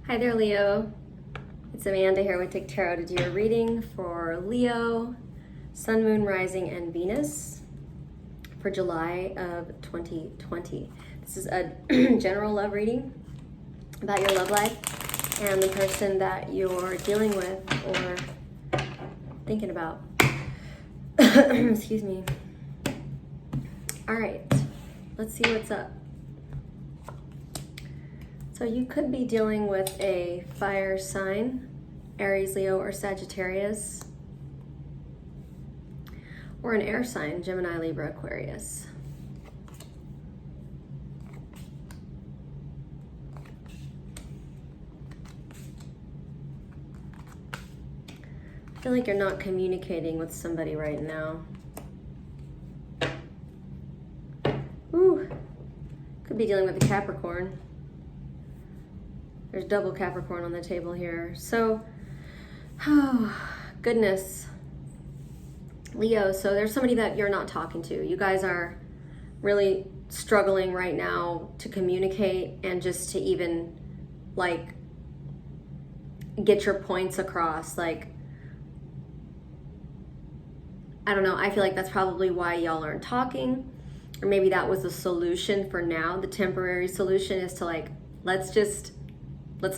Hi there, Leo. It's Amanda here with TikTarot to do your reading for Leo, Sun, Moon, Rising, and Venus for July of 2020. This is a general love reading about your love life and the person that you're dealing with or thinking about. Excuse me. All right, let's see what's up. So you could be dealing with a fire sign, Aries, Leo, or Sagittarius, or an air sign, Gemini, Libra, Aquarius. I feel like you're not communicating with somebody right now. Ooh, could be dealing with a Capricorn. There's double Capricorn on the table here. So, oh, goodness. Leo, so there's somebody that you're not talking to. You guys are really struggling right now to communicate and just to even, like, get your points across. Like, I don't know. I feel like that's probably why y'all aren't talking. Or maybe that was the solution for now. The temporary solution is to, like, let's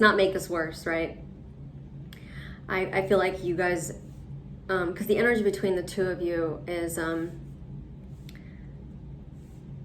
not make this worse, right? I feel like you guys, because the energy between the two of you is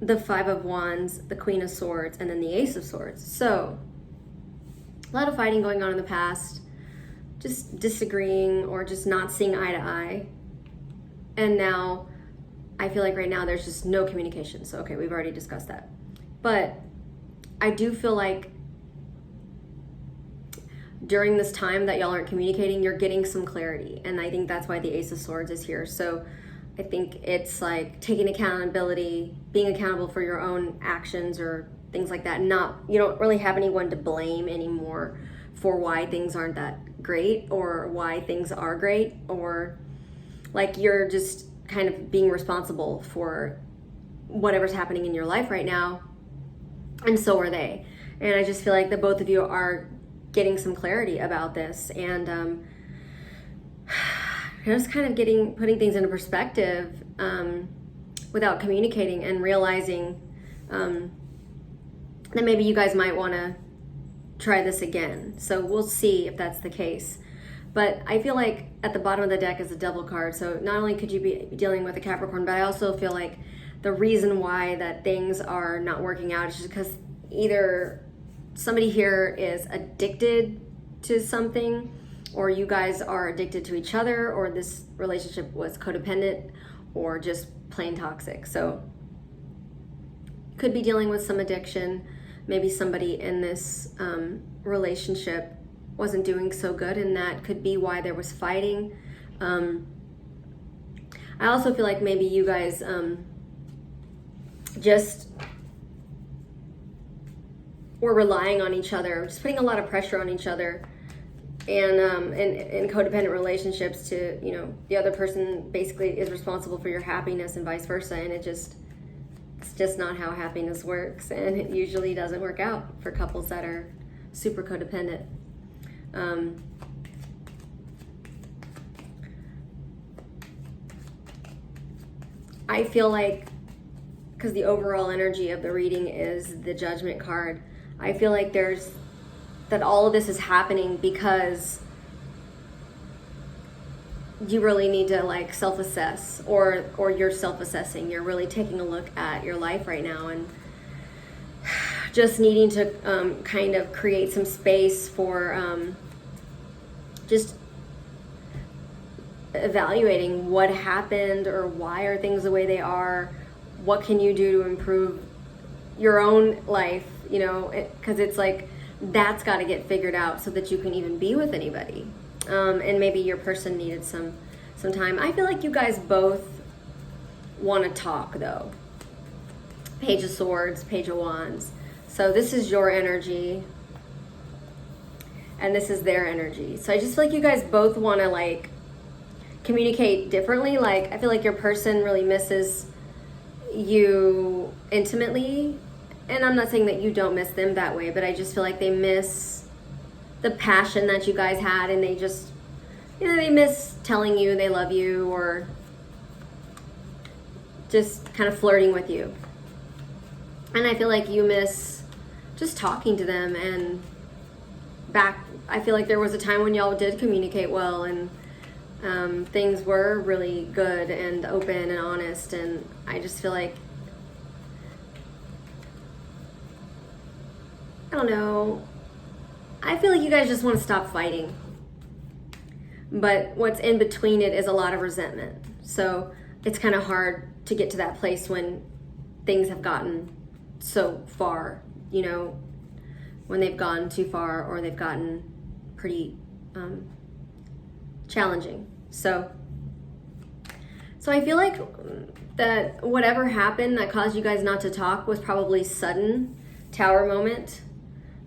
the Five of Wands, the Queen of Swords, and then the Ace of Swords. So, a lot of fighting going on in the past, just disagreeing or just not seeing eye to eye. And now, I feel like right now there's just no communication. So, okay, we've already discussed that. But I do feel like during this time that y'all aren't communicating, you're getting some clarity. And I think that's why the Ace of Swords is here. So I think it's like taking accountability, being accountable for your own actions or things like that. You don't really have anyone to blame anymore for why things aren't that great or why things are great, or like you're just kind of being responsible for whatever's happening in your life right now. And so are they. And I just feel like the both of you are getting some clarity about this, and just kind of putting things into perspective without communicating and realizing that maybe you guys might want to try this again. So we'll see if that's the case. But I feel like at the bottom of the deck is the Devil card. So not only could you be dealing with a Capricorn, but I also feel like the reason why that things are not working out is just because either somebody here is addicted to something, or you guys are addicted to each other, or this relationship was codependent or just plain toxic. So could be dealing with some addiction. Maybe somebody in this relationship wasn't doing so good, and that could be why there was fighting. I also feel like maybe you guys just we're relying on each other, just putting a lot of pressure on each other, and in codependent relationships to, the other person basically is responsible for your happiness and vice versa, and it's just not how happiness works, and it usually doesn't work out for couples that are super codependent. I feel like, because the overall energy of the reading is the Judgment card, I feel like that all of this is happening because you really need to like self-assess, or you're self-assessing. You're really taking a look at your life right now and just needing to kind of create some space for just evaluating what happened, or why are things the way they are. What can you do to improve your own life, because it's like that's got to get figured out so that you can even be with anybody. And maybe your person needed some time. I feel like you guys both want to talk, though. Page of Swords, Page of Wands. So this is your energy, and this is their energy. So I just feel like you guys both want to like communicate differently. Like I feel like your person really misses you intimately, and I'm not saying that you don't miss them that way, but I just feel like they miss the passion that you guys had, and they just, you know, they miss telling you they love you or just kind of flirting with you. And I feel like you miss just talking to them. And I feel like there was a time when y'all did communicate well, and things were really good and open and honest. And I just feel like, I don't know, I feel like you guys just want to stop fighting. But what's in between it is a lot of resentment. So it's kind of hard to get to that place when things have gotten so far, you know, when they've gone too far or they've gotten pretty challenging. So I feel like that whatever happened that caused you guys not to talk was probably sudden, Tower moment,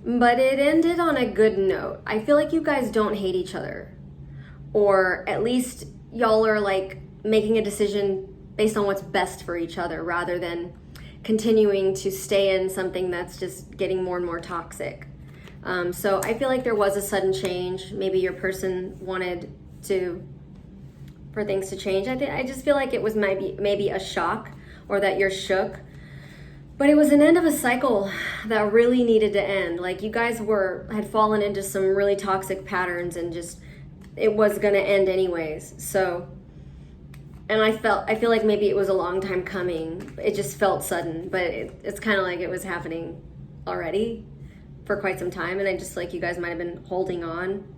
but it ended on a good note. I feel like you guys don't hate each other, or at least y'all are like making a decision based on what's best for each other rather than continuing to stay in something that's just getting more and more toxic. So I feel like there was a sudden change. Maybe your person wanted for things to change. I just feel like it was maybe a shock, or that you're shook. But it was an end of a cycle that really needed to end. Like, you guys had fallen into some really toxic patterns, and just it was gonna end anyways. So, and I feel like maybe it was a long time coming. It just felt sudden, but it's kind of like it was happening already for quite some time, and I just like you guys might have been holding on,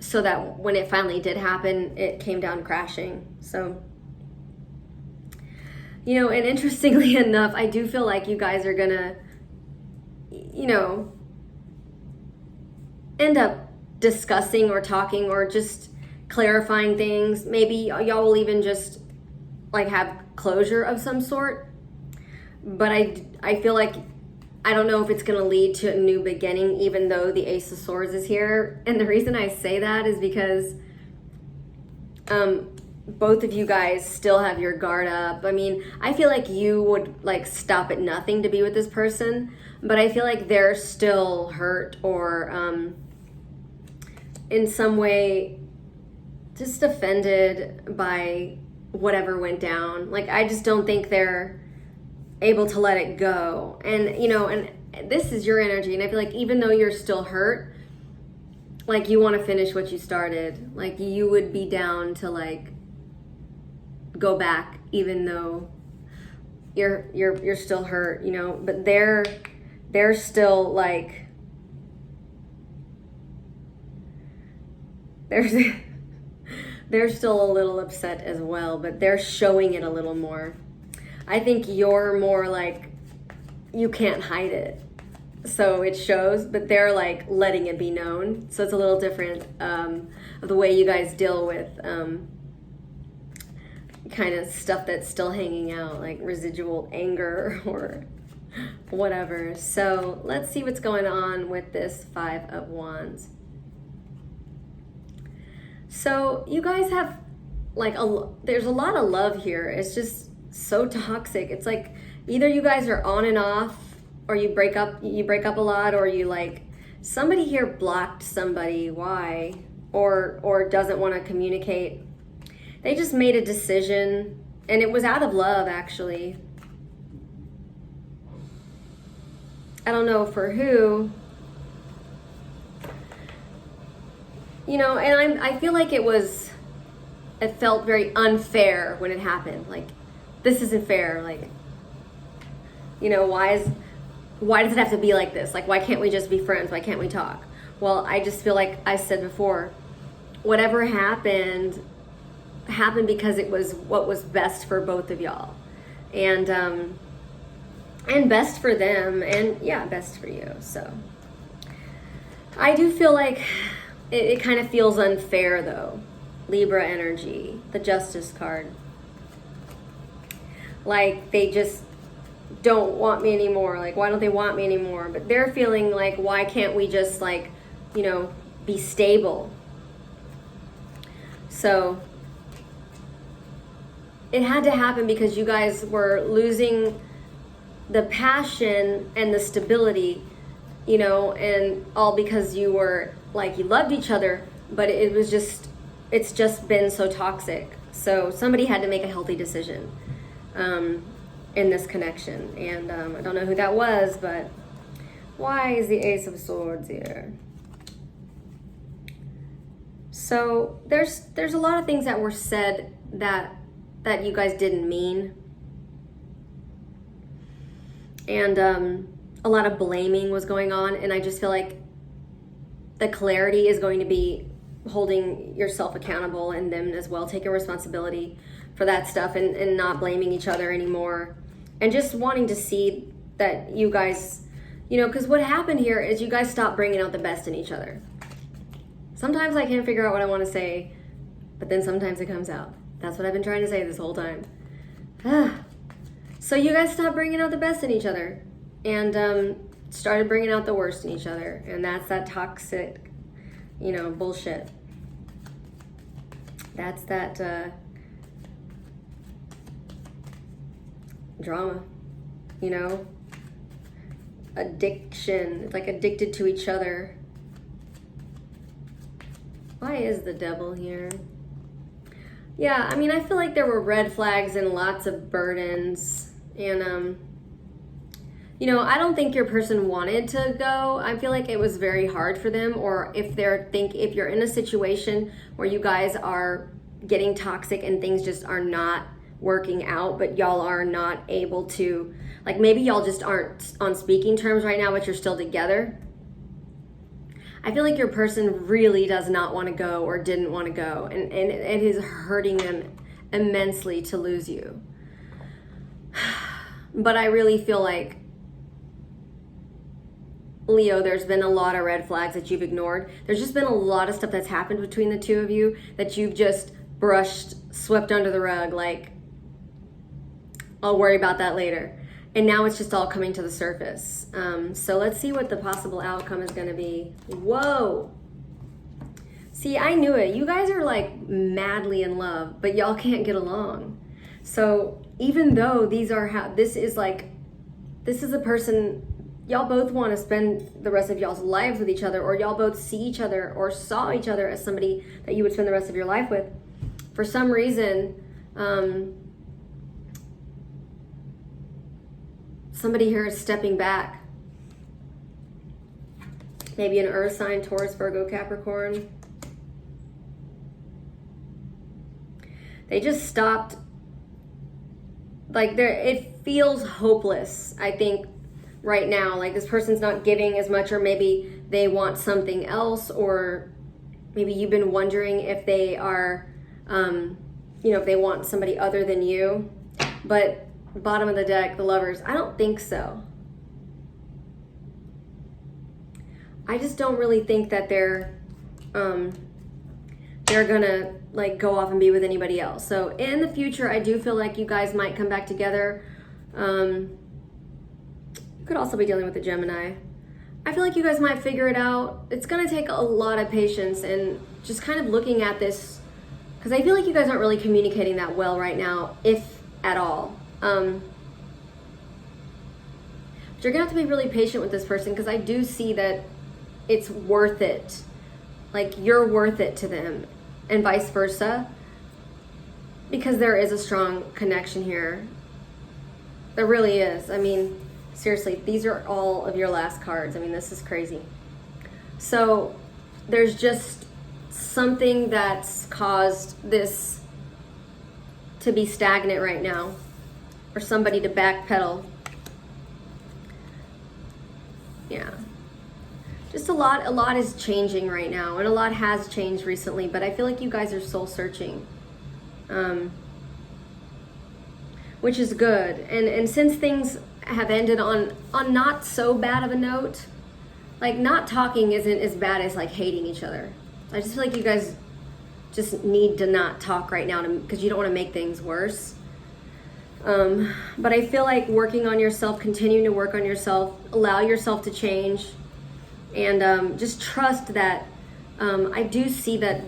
so that when it finally did happen, it came down crashing. So, you know, and interestingly enough, I do feel like you guys are gonna, you know, end up discussing or talking or just clarifying things. Maybe y'all will even just like have closure of some sort. But I feel like, I don't know if it's going to lead to a new beginning, even though the Ace of Swords is here. And the reason I say that is because both of you guys still have your guard up. I mean, I feel like you would like stop at nothing to be with this person, but I feel like they're still hurt or in some way just offended by whatever went down. Like, I just don't think they're able to let it go. And, you know, and this is your energy. And I feel like even though you're still hurt, like, you want to finish what you started. Like, you would be down to like go back, even though you're still hurt, you know, but they're still like, they're still a little upset as well, but they're showing it a little more. I think you're more like, you can't hide it, so it shows, but they're like letting it be known. So it's a little different of the way you guys deal with kind of stuff that's still hanging out, like residual anger or whatever. So let's see what's going on with this Five of Wands. So you guys have like there's a lot of love here. It's just so toxic. It's like either you guys are on and off, or you break up a lot, or you like, somebody here blocked somebody. Why? Or doesn't want to communicate. They just made a decision, and it was out of love, actually. I don't know for who. You know, and I feel like it felt very unfair when it happened. Like, this isn't fair. Like, you know, why does it have to be like this? Like, why can't we just be friends? Why can't we talk? Well, I just feel like I said before, whatever happened because it was what was best for both of y'all. And best for them, and yeah, best for you. So I do feel like it kind of feels unfair, though. Libra energy, the Justice card. Like, they just don't want me anymore. Like, why don't they want me anymore? But they're feeling like, why can't we just, like, you know, be stable? So it had to happen because you guys were losing the passion and the stability you know, and all because you were like, you loved each other, but it's just been so toxic. So somebody had to make a healthy decision in this connection. And I don't know who that was, but why is the Ace of Swords here? So there's a lot of things that were said that you guys didn't mean. And a lot of blaming was going on, and I just feel like the clarity is going to be holding yourself accountable and them as well, taking responsibility for that stuff and not blaming each other anymore, and just wanting to see that you guys, you know, because what happened here is you guys stopped bringing out the best in each other. Sometimes I can't figure out what I want to say, but then sometimes it comes out. That's what I've been trying to say this whole time. So you guys stopped bringing out the best in each other and started bringing out the worst in each other. And that's that toxic, you know, bullshit. That's that drama, you know, addiction. It's like addicted to each other. Why is the devil here? Yeah, I mean, I feel like there were red flags and lots of burdens. And, you know, I don't think your person wanted to go. I feel like it was very hard for them. Or if you're in a situation where you guys are getting toxic and things just are not working out, but y'all are not able to, like maybe y'all just aren't on speaking terms right now, but you're still together. I feel like your person really does not want to go or didn't want to go, and it is hurting them immensely to lose you. But I really feel like, Leo, there's been a lot of red flags that you've ignored. There's just been a lot of stuff that's happened between the two of you that you've just swept under the rug, like, I'll worry about that later. And now it's just all coming to the surface. So let's see what the possible outcome is going to be. Whoa. See, I knew it. You guys are like madly in love, but y'all can't get along. So even though this is a person, y'all both want to spend the rest of y'all's lives with each other, or y'all both see each other or saw each other as somebody that you would spend the rest of your life with. For some reason, somebody here is stepping back. Maybe an earth sign, Taurus, Virgo, Capricorn. They just stopped. Like, it feels hopeless, I think, right now. Like, this person's not giving as much, or maybe they want something else, or maybe you've been wondering if they are, if they want somebody other than you. But bottom of the deck, the Lovers, I don't think so. I just don't really think that they're gonna like go off and be with anybody else. So in the future, I do feel like you guys might come back together. You could also be dealing with a Gemini. I feel like you guys might figure it out. It's gonna take a lot of patience and just kind of looking at this, because I feel like you guys aren't really communicating that well right now, if at all. But you're gonna have to be really patient with this person, because I do see that it's worth it. Like, you're worth it to them, and vice versa, because there is a strong connection here. There really is. I mean, seriously, these are all of your last cards. I mean, this is crazy. So there's just something that's caused this to be stagnant right now, or somebody to backpedal. Yeah. Just a lot is changing right now, and a lot has changed recently, but I feel like you guys are soul searching, which is good. And since things have ended on not so bad of a note, like, not talking isn't as bad as like hating each other. I just feel like you guys just need to not talk right now, because you don't want to make things worse. But I feel like working on yourself, continuing to work on yourself, allow yourself to change, and just trust that. I do see that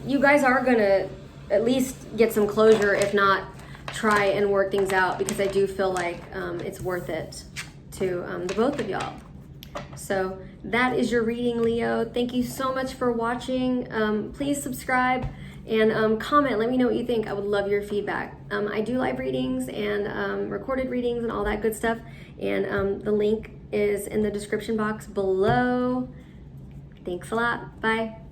you guys are gonna at least get some closure, if not try and work things out, because I do feel like it's worth it to the both of y'all. So that is your reading, Leo. Thank you so much for watching. Please subscribe and comment. Let me know what you think. I would love your feedback. I do live readings and recorded readings and all that good stuff. And the link is in the description box below. Thanks a lot. Bye.